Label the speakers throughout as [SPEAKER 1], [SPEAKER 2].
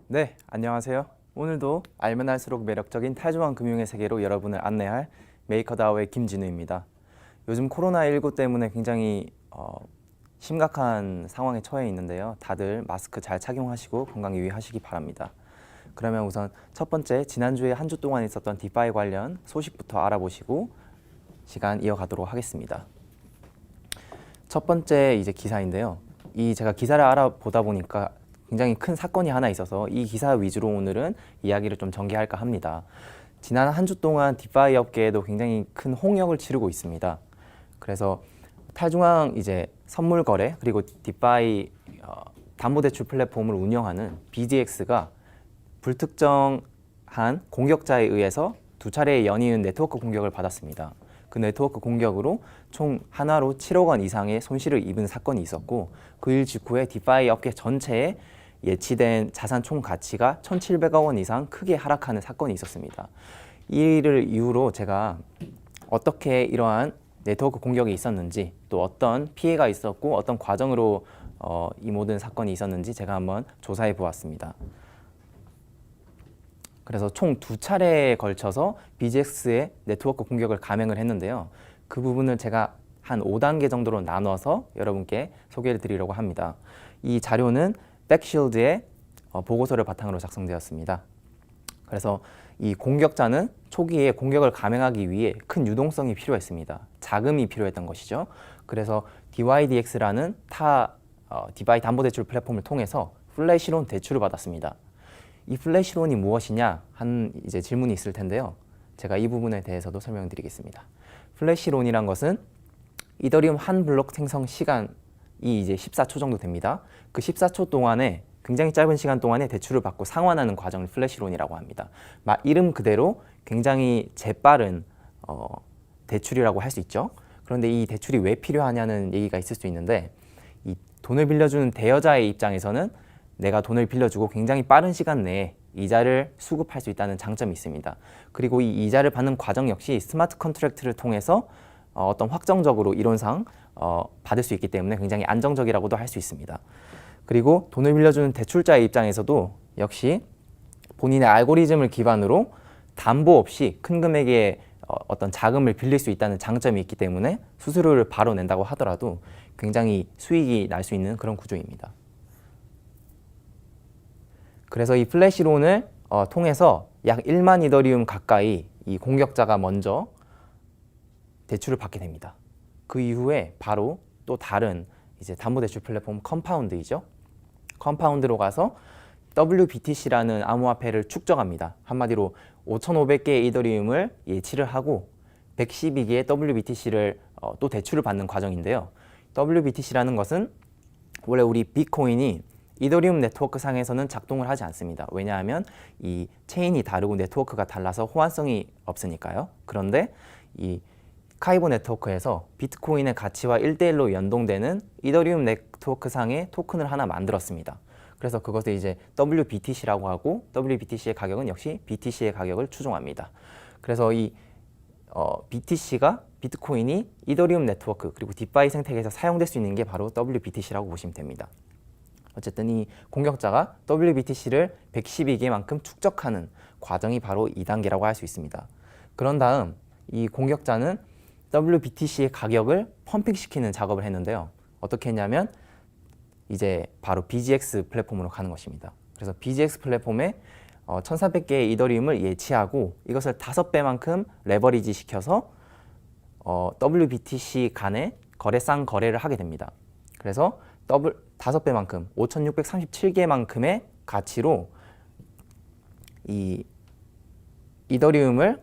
[SPEAKER 1] 네, 안녕하세요. 오늘도 알면 알수록 매력적인 탈중앙 금융의 세계로 여러분을 안내할 메이커다오의 김진우입니다. 요즘 코로나19 때문에 굉장히 심각한 상황에 처해 있는데요. 다들 마스크 잘 착용하시고 건강 유의하시기 바랍니다. 그러면 우선 첫 번째, 지난주에 한 주 동안 있었던 디파이 관련 소식부터 알아보시고 시간 이어가도록 하겠습니다. 첫 번째 이제 기사인데요. 제가 기사를 알아보다 보니까 굉장히 큰 사건이 하나 있어서 이 기사 위주로 오늘은 이야기를 좀 전개할까 합니다. 지난 한 주 동안 디파이 업계에도 굉장히 큰 홍역을 치르고 있습니다. 그래서 탈중앙 이제 선물 거래 그리고 디파이 담보대출 플랫폼을 운영하는 BDX가 불특정한 공격자에 의해서 두 차례의 연이은 네트워크 공격을 받았습니다. 그 네트워크 공격으로 총 하나로 7억 원 이상의 손실을 입은 사건이 있었고, 그 일 직후에 디파이 업계 전체에 예치된 자산 총 가치가 1,700억 원 이상 크게 하락하는 사건이 있었습니다. 이 일을 이후로 제가 어떻게 이러한 네트워크 공격이 있었는지, 또 어떤 피해가 있었고 어떤 과정으로 이 모든 사건이 있었는지 제가 한번 조사해 보았습니다. 그래서 총 두 차례에 걸쳐서 BGX의 네트워크 공격을 감행을 했는데요. 그 부분을 제가 한 5단계 정도로 나눠서 여러분께 소개를 드리려고 합니다. 이 자료는 백쉴드의 보고서를 바탕으로 작성되었습니다. 그래서 이 공격자는 초기에 공격을 감행하기 위해 큰 유동성이 필요했습니다. 자금이 필요했던 것이죠. 그래서 DYDX라는 디파이 담보대출 플랫폼을 통해서 플래시론 대출을 받았습니다. 이 플래시론이 무엇이냐 한 이제 질문이 있을 텐데요. 제가 이 부분에 대해서도 설명드리겠습니다. 플래시론이란 것은 이더리움 한 블록 생성 시간이 이제 14초 정도 됩니다. 그 14초 동안에 굉장히 짧은 시간 동안에 대출을 받고 상환하는 과정을 플래시론이라고 합니다. 이름 그대로 굉장히 재빠른 대출이라고 할 수 있죠. 그런데 이 대출이 왜 필요하냐는 얘기가 있을 수 있는데, 이 돈을 빌려주는 대여자의 입장에서는 내가 돈을 빌려주고 굉장히 빠른 시간 내에 이자를 수급할 수 있다는 장점이 있습니다. 그리고 이 이자를 받는 과정 역시 스마트 컨트랙트를 통해서 어떤 확정적으로 이론상 받을 수 있기 때문에 굉장히 안정적이라고도 할 수 있습니다. 그리고 돈을 빌려주는 대출자의 입장에서도 역시 본인의 알고리즘을 기반으로 담보 없이 큰 금액의 어떤 자금을 빌릴 수 있다는 장점이 있기 때문에 수수료를 바로 낸다고 하더라도 굉장히 수익이 날 수 있는 그런 구조입니다. 그래서 이 플래시론을 통해서 약 1만 이더리움 가까이 이 공격자가 먼저 대출을 받게 됩니다. 그 이후에 바로 또 다른 이제 담보대출 플랫폼 컴파운드이죠. 컴파운드로 가서 WBTC라는 암호화폐를 축적합니다. 한마디로 5,500개의 이더리움을 예치를 하고 112개의 WBTC를 또 대출을 받는 과정인데요. WBTC라는 것은 원래 우리 비트코인이 이더리움 네트워크 상에서는 작동을 하지 않습니다. 왜냐하면 이 체인이 다르고 네트워크가 달라서 호환성이 없으니까요. 그런데 이 카이보 네트워크에서 비트코인의 가치와 1대1로 연동되는 이더리움 네트워크 상의 토큰을 하나 만들었습니다. 그래서 그것을 이제 WBTC라고 하고, WBTC의 가격은 역시 BTC의 가격을 추종합니다. 그래서 이 BTC가 비트코인이 이더리움 네트워크 그리고 디파이 생태계에서 사용될 수 있는 게 바로 WBTC라고 보시면 됩니다. 어쨌든 이 공격자가 WBTC를 112개만큼 축적하는 과정이 바로 2단계라고 할 수 있습니다. 그런 다음 이 공격자는 WBTC의 가격을 펌핑시키는 작업을 했는데요. 어떻게 했냐면 이제 바로 BGX 플랫폼으로 가는 것입니다. 그래서 BGX 플랫폼에 1,300개의 이더리움을 예치하고 이것을 5배만큼 레버리지 시켜서 WBTC 간의 거래상 거래를 하게 됩니다. 그래서 5배만큼 5,637개만큼의 가치로 이 이더리움을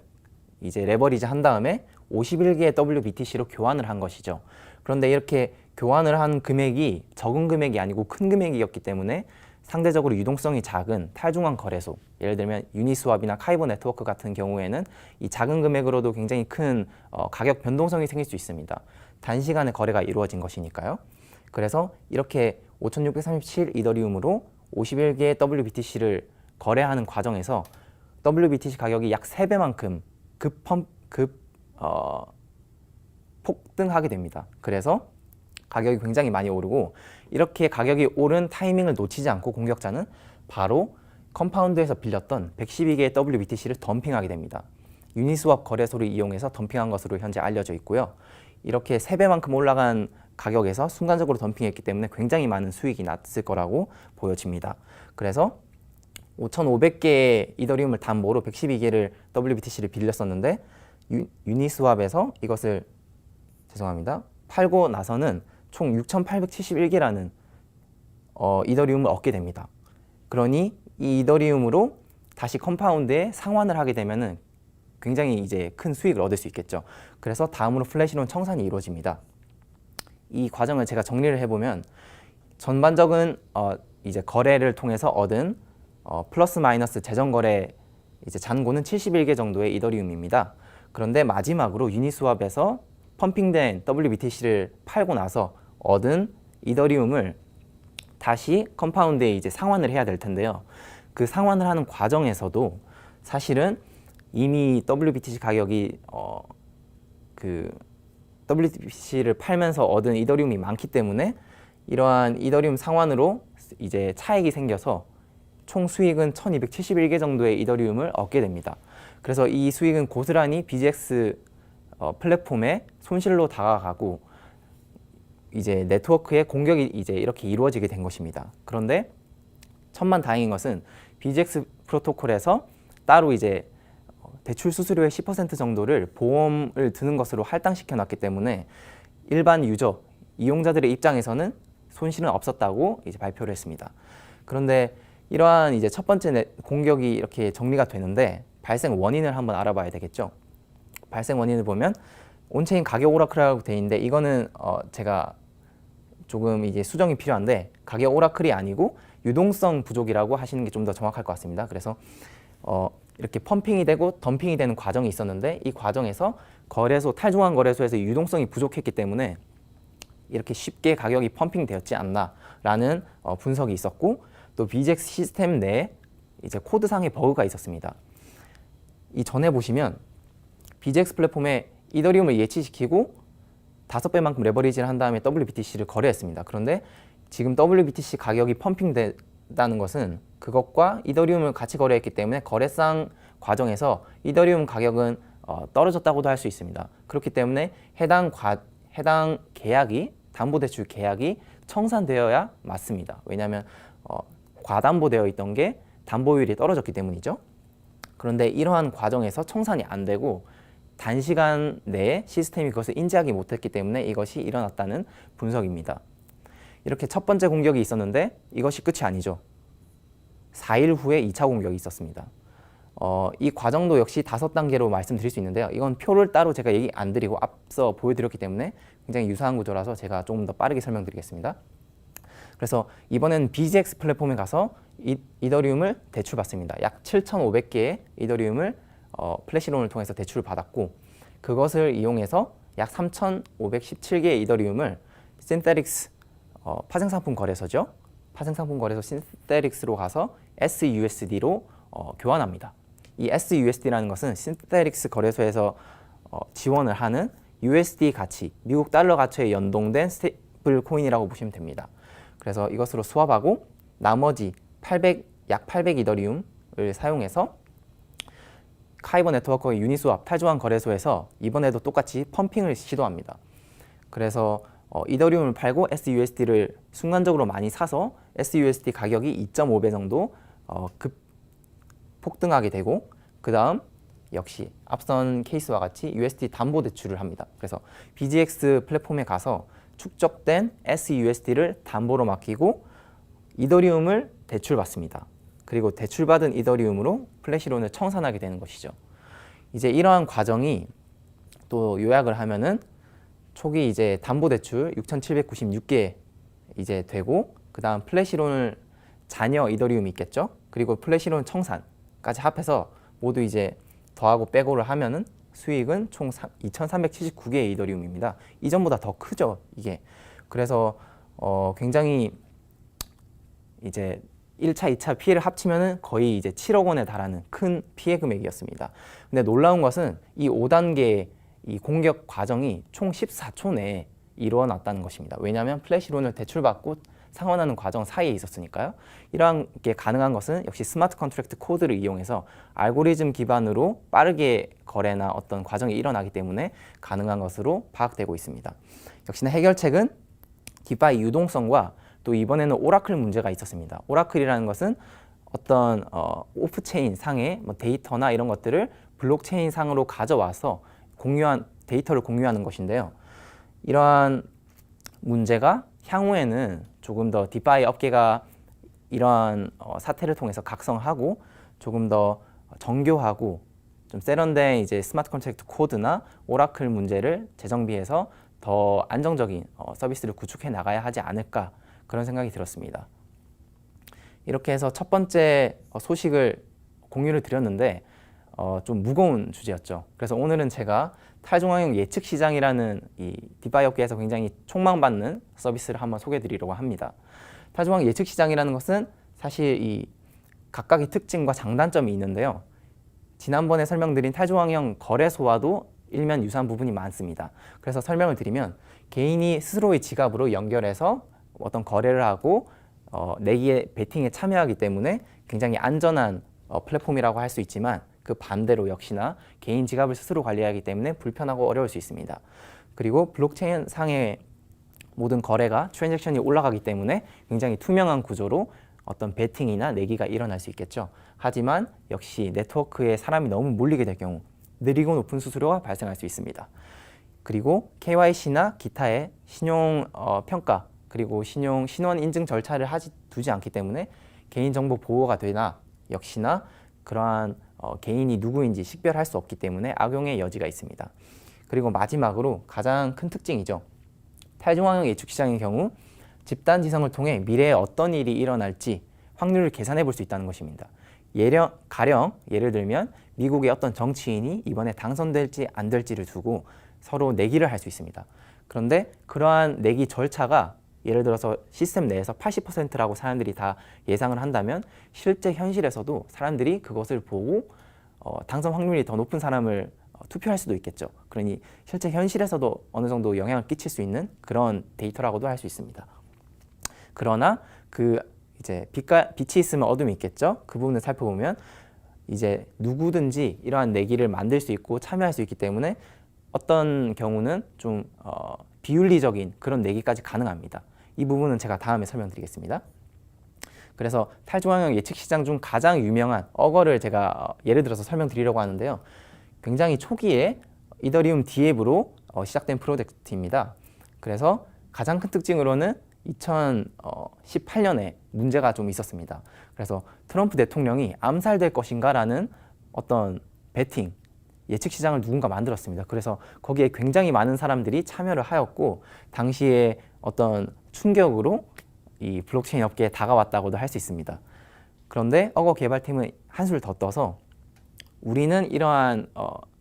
[SPEAKER 1] 이제 레버리지 한 다음에 51개의 WBTC로 교환을 한 것이죠. 그런데 이렇게 교환을 한 금액이 적은 금액이 아니고 큰 금액이었기 때문에 상대적으로 유동성이 작은 탈중앙 거래소, 예를 들면 유니스왑이나 카이보 네트워크 같은 경우에는 이 작은 금액으로도 굉장히 큰 가격 변동성이 생길 수 있습니다. 단시간에 거래가 이루어진 것이니까요. 그래서 이렇게 5,637 이더리움으로 51개의 WBTC를 거래하는 과정에서 WBTC 가격이 약 3배만큼 폭등하게 됩니다. 그래서 가격이 굉장히 많이 오르고, 이렇게 가격이 오른 타이밍을 놓치지 않고 공격자는 바로 컴파운드에서 빌렸던 112개의 WBTC를 덤핑하게 됩니다. 유니스왑 거래소를 이용해서 덤핑한 것으로 현재 알려져 있고요. 이렇게 3배만큼 올라간 가격에서 순간적으로 덤핑했기 때문에 굉장히 많은 수익이 났을 거라고 보여집니다. 그래서 5,500개의 이더리움을 담보로 112개를 WBTC를 빌렸었는데 유니스왑에서 이것을 팔고 나서는 총 6,871개라는 이더리움을 얻게 됩니다. 그러니 이 이더리움으로 다시 컴파운드에 상환을 하게 되면은 굉장히 이제 큰 수익을 얻을 수 있겠죠. 그래서 다음으로 플래시론 청산이 이루어집니다. 이 과정을 제가 정리를 해보면 전반적인 이제 거래를 통해서 얻은 플러스 마이너스 재정 거래 이제 잔고는 71개 정도의 이더리움입니다. 그런데 마지막으로 유니스왑에서 펌핑된 WBTC를 팔고 나서 얻은 이더리움을 다시 컴파운드에 이제 상환을 해야 될 텐데요. 그 상환을 하는 과정에서도 사실은 이미 WBTC 가격이 그 WBTC를 팔면서 얻은 이더리움이 많기 때문에 이러한 이더리움 상환으로 이제 차익이 생겨서 총 수익은 1271개 정도의 이더리움을 얻게 됩니다. 그래서 이 수익은 고스란히 BGX 플랫폼의 손실로 다가가고 이제 네트워크의 공격이 이제 이렇게 이루어지게 된 것입니다. 그런데 천만다행인 것은 BGX 프로토콜에서 따로 이제 대출 수수료의 10% 정도를 보험을 드는 것으로 할당시켜 놨기 때문에 일반 유저, 이용자들의 입장에서는 손실은 없었다고 이제 발표를 했습니다. 그런데 이러한 이제 첫 번째 공격이 이렇게 정리가 되는데 발생 원인을 한번 알아봐야 되겠죠. 발생 원인을 보면 온체인 가격 오라클이라고 돼 있는데 이거는 제가 조금 이제 수정이 필요한데 가격 오라클이 아니고 유동성 부족이라고 하시는 게 좀 더 정확할 것 같습니다. 그래서 이렇게 펌핑이 되고 덤핑이 되는 과정이 있었는데 이 과정에서 탈중앙 거래소에서 유동성이 부족했기 때문에 이렇게 쉽게 가격이 펌핑되었지 않나라는 분석이 있었고 또 BGX 시스템 내에 이제 코드상의 버그가 있었습니다. 이 전에 보시면 BGX 플랫폼에 이더리움을 예치시키고 5배만큼 레버리지를 한 다음에 WBTC를 거래했습니다. 그런데 지금 WBTC 가격이 펌핑된다는 것은 그것과 이더리움을 같이 거래했기 때문에 거래상 과정에서 이더리움 가격은 떨어졌다고도 할 수 있습니다. 그렇기 때문에 해당 계약이 담보대출 계약이 청산되어야 맞습니다. 왜냐하면 과담보되어 있던 게 담보율이 떨어졌기 때문이죠. 그런데 이러한 과정에서 청산이 안 되고 단시간 내에 시스템이 그것을 인지하기 못했기 때문에 이것이 일어났다는 분석입니다. 이렇게 첫 번째 공격이 있었는데 이것이 끝이 아니죠. 4일 후에 2차 공격이 있었습니다. 이 과정도 역시 5단계로 말씀드릴 수 있는데요. 이건 표를 따로 제가 얘기 안 드리고 앞서 보여드렸기 때문에 굉장히 유사한 구조라서 제가 조금 더 빠르게 설명드리겠습니다. 그래서 이번엔 BGX 플랫폼에 가서 이더리움을 대출받습니다. 약 7,500개의 이더리움을 플래시론을 통해서 대출을 받았고 그것을 이용해서 약 3,517개의 이더리움을 신테릭스 파생상품 거래소죠. 파생상품 거래소 신테릭스로 가서 SUSD로 교환합니다. 이 SUSD라는 것은 신테릭스 거래소에서 지원을 하는 USD 가치, 미국 달러 가치에 연동된 스테이블 코인이라고 보시면 됩니다. 그래서 이것으로 수합하고 나머지 약 800 이더리움을 사용해서 카이버 네트워크의 유니스왑 탈중앙 거래소에서 이번에도 똑같이 펌핑을 시도합니다. 그래서 이더리움을 팔고 SUSD를 순간적으로 많이 사서 SUSD 가격이 2.5배 정도 급 폭등하게 되고 그 다음 역시 앞선 케이스와 같이 USD 담보 대출을 합니다. 그래서 BGX 플랫폼에 가서 축적된 SUSD를 담보로 맡기고 이더리움을 대출받습니다. 그리고 대출받은 이더리움으로 플래시론을 청산하게 되는 것이죠. 이제 이러한 과정이 또 요약을 하면은 초기 이제 담보대출 6,796개 이제 되고 그 다음 플래시론을 잔여 이더리움이 있겠죠. 그리고 플래시론 청산까지 합해서 모두 이제 더하고 빼고를 하면은 수익은 총 2,379개의 이더리움입니다. 이전보다 더 크죠, 이게. 그래서 굉장히 이제 1차, 2차 피해를 합치면은 거의 이제 7억 원에 달하는 큰 피해 금액이었습니다. 근데 놀라운 것은 이 5단계 이 공격 과정이 총 14초 내에 이루어났다는 것입니다. 왜냐하면 플래시론을 대출받고 상환하는 과정 사이에 있었으니까요. 이러한 게 가능한 것은 역시 스마트 컨트랙트 코드를 이용해서 알고리즘 기반으로 빠르게 거래나 어떤 과정이 일어나기 때문에 가능한 것으로 파악되고 있습니다. 역시나 해결책은 디파이 유동성과 또 이번에는 오라클 문제가 있었습니다. 오라클이라는 것은 어떤 오프체인 상의 뭐 데이터나 이런 것들을 블록체인 상으로 가져와서 데이터를 공유하는 것인데요. 이러한 문제가 향후에는 조금 더 디파이 업계가 이러한 사태를 통해서 각성하고 조금 더 정교하고 좀 세련된 이제 스마트 컨트랙트 코드나 오라클 문제를 재정비해서 더 안정적인 서비스를 구축해 나가야 하지 않을까 그런 생각이 들었습니다. 이렇게 해서 첫 번째 소식을 공유를 드렸는데 좀 무거운 주제였죠. 그래서 오늘은 제가 탈중앙형 예측 시장이라는 이 디파이 업계에서 굉장히 촉망받는 서비스를 한번 소개해드리려고 합니다. 탈중앙 예측 시장이라는 것은 사실 이 각각의 특징과 장단점이 있는데요. 지난번에 설명드린 탈중앙형 거래소와도 일면 유사한 부분이 많습니다. 그래서 설명을 드리면 개인이 스스로의 지갑으로 연결해서 어떤 거래를 하고 내기의 베팅에 참여하기 때문에 굉장히 안전한 플랫폼이라고 할 수 있지만 그 반대로 역시나 개인 지갑을 스스로 관리하기 때문에 불편하고 어려울 수 있습니다. 그리고 블록체인 상의 모든 거래가 트랜잭션이 올라가기 때문에 굉장히 투명한 구조로 어떤 베팅이나 내기가 일어날 수 있겠죠. 하지만 역시 네트워크에 사람이 너무 몰리게 될 경우 느리고 높은 수수료가 발생할 수 있습니다. 그리고 KYC나 기타의 신용 평가 그리고 신원 인증 절차를 두지 않기 때문에 개인정보 보호가 되나 역시나 그러한 개인이 누구인지 식별할 수 없기 때문에 악용의 여지가 있습니다. 그리고 마지막으로 가장 큰 특징이죠. 탈중앙형 예측 시장의 경우 집단 지성을 통해 미래에 어떤 일이 일어날지 확률을 계산해 볼 수 있다는 것입니다. 가령 예를 들면 미국의 어떤 정치인이 이번에 당선될지 안 될지를 두고 서로 내기를 할 수 있습니다. 그런데 그러한 내기 절차가 예를 들어서 시스템 내에서 80%라고 사람들이 다 예상을 한다면 실제 현실에서도 사람들이 그것을 보고 당선 확률이 더 높은 사람을 투표할 수도 있겠죠. 그러니 실제 현실에서도 어느 정도 영향을 끼칠 수 있는 그런 데이터라고도 할 수 있습니다. 그러나 이제 빛이 있으면 어둠이 있겠죠. 그 부분을 살펴보면 이제 누구든지 이러한 내기를 만들 수 있고 참여할 수 있기 때문에 어떤 경우는 좀 비윤리적인 그런 내기까지 가능합니다. 이 부분은 제가 다음에 설명드리겠습니다. 그래서 탈중앙형 예측 시장 중 가장 유명한 어거를 제가 예를 들어서 설명드리려고 하는데요. 굉장히 초기에 이더리움 디앱으로 시작된 프로젝트입니다. 그래서 가장 큰 특징으로는 2018년에 문제가 좀 있었습니다. 그래서 트럼프 대통령이 암살될 것인가라는 어떤 베팅, 예측 시장을 누군가 만들었습니다. 그래서 거기에 굉장히 많은 사람들이 참여를 하였고 당시에 어떤 충격으로 이 블록체인 업계에 다가왔다고도 할 수 있습니다. 그런데 어거 개발팀은 한술 더 떠서 우리는 이러한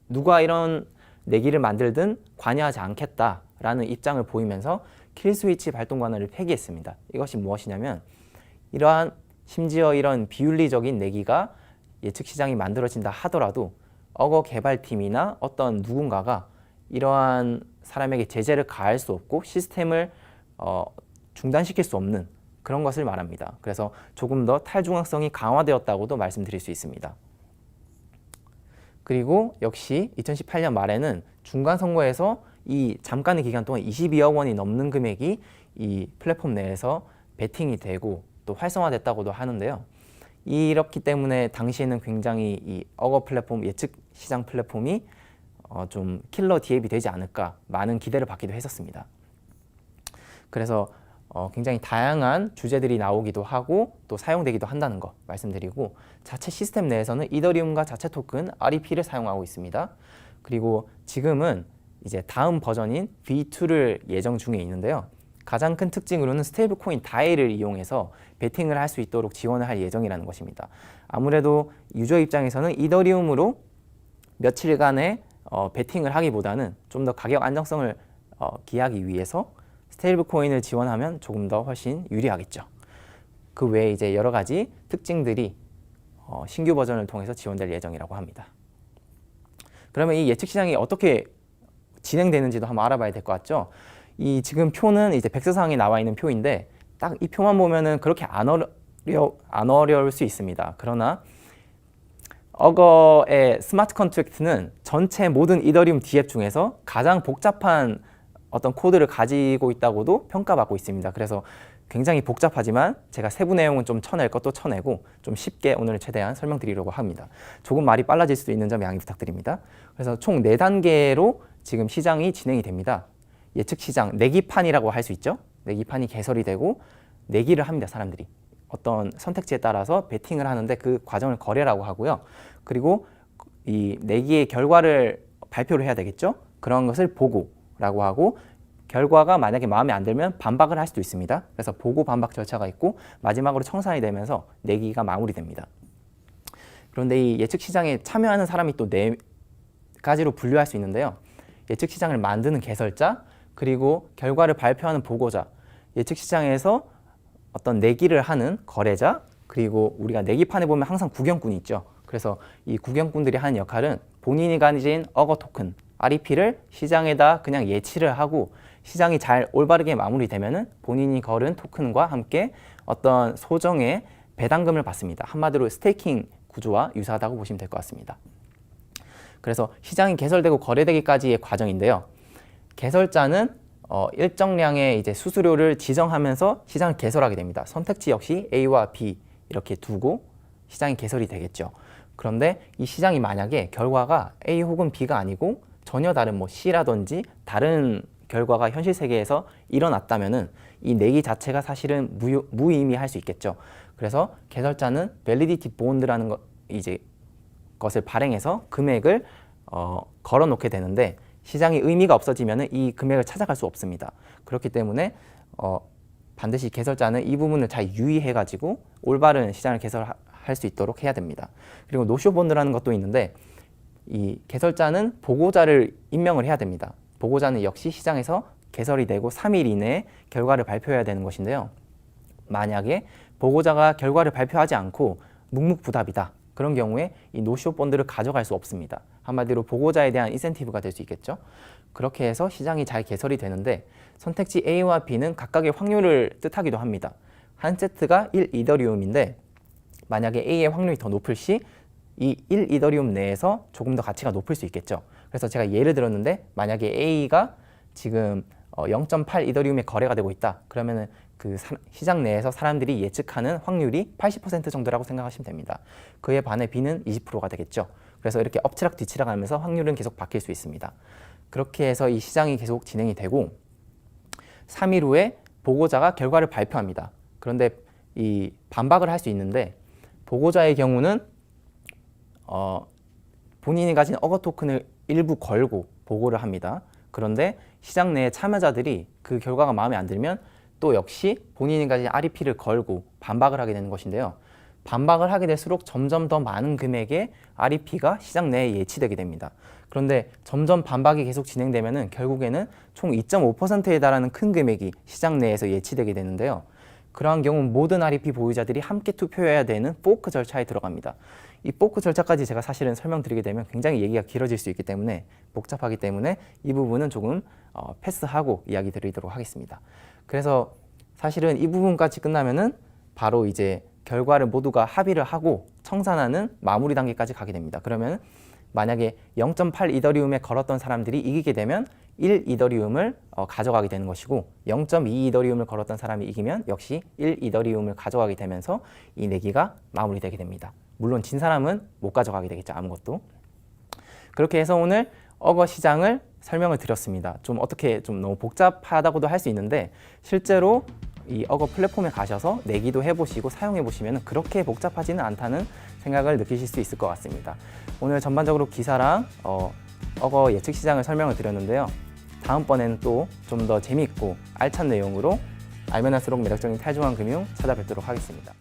[SPEAKER 1] 누가 이런 내기를 만들든 관여하지 않겠다라는 입장을 보이면서 킬스위치 발동 권한을 폐기했습니다. 이것이 무엇이냐면 심지어 이런 비윤리적인 내기가 예측 시장이 만들어진다 하더라도 어거 개발팀이나 어떤 누군가가 이러한 사람에게 제재를 가할 수 없고 시스템을 중단시킬 수 없는 그런 것을 말합니다. 그래서 조금 더 탈중앙성이 강화되었다고도 말씀드릴 수 있습니다. 그리고 역시 2018년 말에는 중간 선거에서 이 잠깐의 기간 동안 22억 원이 넘는 금액이 이 플랫폼 내에서 베팅이 되고 또 활성화됐다고도 하는데요. 이렇기 때문에 당시에는 굉장히 이 어거 플랫폼, 예측 시장 플랫폼이 좀 킬러 디앱이 되지 않을까 많은 기대를 받기도 했었습니다. 그래서 굉장히 다양한 주제들이 나오기도 하고 또 사용되기도 한다는 거 말씀드리고 자체 시스템 내에서는 이더리움과 자체 토큰 REP를 사용하고 있습니다. 그리고 지금은 이제 다음 버전인 V2를 예정 중에 있는데요. 가장 큰 특징으로는 스테이블 코인 다이를 이용해서 베팅을 할 수 있도록 지원을 할 예정이라는 것입니다. 아무래도 유저 입장에서는 이더리움으로 며칠간의 베팅을 하기보다는 좀 더 가격 안정성을 기하기 위해서 스테이블 코인을 지원하면 조금 더 훨씬 유리하겠죠. 그 외에 이제 여러 가지 특징들이 신규 버전을 통해서 지원될 예정이라고 합니다. 그러면 이 예측 시장이 어떻게 진행되는지도 한번 알아봐야 될 것 같죠. 이 지금 표는 이제 백서상에 나와 있는 표인데 딱 이 표만 보면은 그렇게 안 어려울 수 있습니다. 그러나 어거의 스마트 컨트랙트는 전체 모든 이더리움 DApp 중에서 가장 복잡한 어떤 코드를 가지고 있다고도 평가받고 있습니다. 그래서 굉장히 복잡하지만 제가 세부 내용은 좀 쳐낼 것도 쳐내고 좀 쉽게 오늘 최대한 설명드리려고 합니다. 조금 말이 빨라질 수도 있는 점 양해 부탁드립니다. 그래서 총 4단계로 지금 시장이 진행이 됩니다. 예측 시장, 내기판이라고 할 수 있죠. 내기판이 개설이 되고 내기를 합니다. 사람들이. 어떤 선택지에 따라서 베팅을 하는데 그 과정을 거래라고 하고요. 그리고 이 내기의 결과를 발표를 해야 되겠죠. 그런 것을 보고라고 하고 결과가 만약에 마음에 안 들면 반박을 할 수도 있습니다. 그래서 보고 반박 절차가 있고 마지막으로 청산이 되면서 내기가 마무리됩니다. 그런데 이 예측 시장에 참여하는 사람이 또 4가지로 분류할 수 있는데요. 예측 시장을 만드는 개설자, 그리고 결과를 발표하는 보고자, 예측 시장에서 어떤 내기를 하는 거래자, 그리고 우리가 내기판에 보면 항상 구경꾼이 있죠. 그래서 이 구경꾼들이 하는 역할은 본인이 가진 어거 토큰, REP를 시장에다 그냥 예치를 하고 시장이 잘 올바르게 마무리되면은 본인이 걸은 토큰과 함께 어떤 소정의 배당금을 받습니다. 한마디로 스테이킹 구조와 유사하다고 보시면 될 것 같습니다. 그래서 시장이 개설되고 거래되기까지의 과정인데요. 개설자는 일정량의 이제 수수료를 지정하면서 시장을 개설하게 됩니다. 선택지 역시 A와 B 이렇게 두고 시장이 개설이 되겠죠. 그런데 이 시장이 만약에 결과가 A 혹은 B가 아니고 전혀 다른 뭐 C라든지 다른 결과가 현실 세계에서 일어났다면은 이 내기 자체가 사실은 무의미할 수 있겠죠. 그래서 개설자는 밸리디티 본드라는 것을 발행해서 금액을 걸어 놓게 되는데 시장이 의미가 없어지면은 이 금액을 찾아갈 수 없습니다. 그렇기 때문에 반드시 개설자는 이 부분을 잘 유의해 가지고 올바른 시장을 개설할 수 있도록 해야 됩니다. 그리고 노쇼 본드라는 것도 있는데 이 개설자는 보고자를 임명을 해야 됩니다. 보고자는 역시 시장에서 개설이 되고 3일 이내에 결과를 발표해야 되는 것인데요. 만약에 보고자가 결과를 발표하지 않고 묵묵부답이다. 그런 경우에 이 노쇼 본드를 가져갈 수 없습니다. 한마디로 보고자에 대한 인센티브가 될 수 있겠죠. 그렇게 해서 시장이 잘 개설이 되는데 선택지 A와 B는 각각의 확률을 뜻하기도 합니다. 한 세트가 1 이더리움인데 만약에 A의 확률이 더 높을 시 이 1 이더리움 내에서 조금 더 가치가 높을 수 있겠죠. 그래서 제가 예를 들었는데 만약에 A가 지금 0.8 이더리움의 거래가 되고 있다. 그러면은 그 시장 내에서 사람들이 예측하는 확률이 80% 정도라고 생각하시면 됩니다. 그에 반해 B는 20%가 되겠죠. 그래서 이렇게 엎치락 뒤치락 하면서 확률은 계속 바뀔 수 있습니다. 그렇게 해서 이 시장이 계속 진행이 되고 3일 후에 보고자가 결과를 발표합니다. 그런데 이 반박을 할 수 있는데 보고자의 경우는 본인이 가진 어거 토큰을 일부 걸고 보고를 합니다. 그런데 시장 내의 참여자들이 그 결과가 마음에 안 들면 또 역시 본인이 가진 REP를 걸고 반박을 하게 되는 것인데요. 반박을 하게 될수록 점점 더 많은 금액의 REP가 시장 내에 예치되게 됩니다. 그런데 점점 반박이 계속 진행되면은 결국에는 총 2.5%에 달하는 큰 금액이 시장 내에서 예치되게 되는데요. 그러한 경우 모든 REP 보유자들이 함께 투표해야 되는 포크 절차에 들어갑니다. 이 포크 절차까지 제가 사실은 설명드리게 되면 굉장히 얘기가 길어질 수 있기 때문에 복잡하기 때문에 이 부분은 조금 패스하고 이야기 드리도록 하겠습니다. 그래서 사실은 이 부분까지 끝나면은 바로 이제 결과를 모두가 합의를 하고 청산하는 마무리 단계까지 가게 됩니다. 그러면 만약에 0.8 이더리움에 걸었던 사람들이 이기게 되면 1 이더리움을 가져가게 되는 것이고 0.2 이더리움을 걸었던 사람이 이기면 역시 1 이더리움을 가져가게 되면서 이 내기가 마무리되게 됩니다. 물론 진 사람은 못 가져가게 되겠죠. 아무것도. 그렇게 해서 오늘 어거 시장을 설명을 드렸습니다. 좀 어떻게 좀 너무 복잡하다고도 할 수 있는데 실제로 이 어거 플랫폼에 가셔서 내기도 해보시고 사용해보시면 그렇게 복잡하지는 않다는 생각을 느끼실 수 있을 것 같습니다. 오늘 전반적으로 기사랑 어거 예측 시장을 설명을 드렸는데요. 다음번에는 또 좀 더 재미있고 알찬 내용으로 알면 할수록 매력적인 탈중앙 금융 찾아뵙도록 하겠습니다.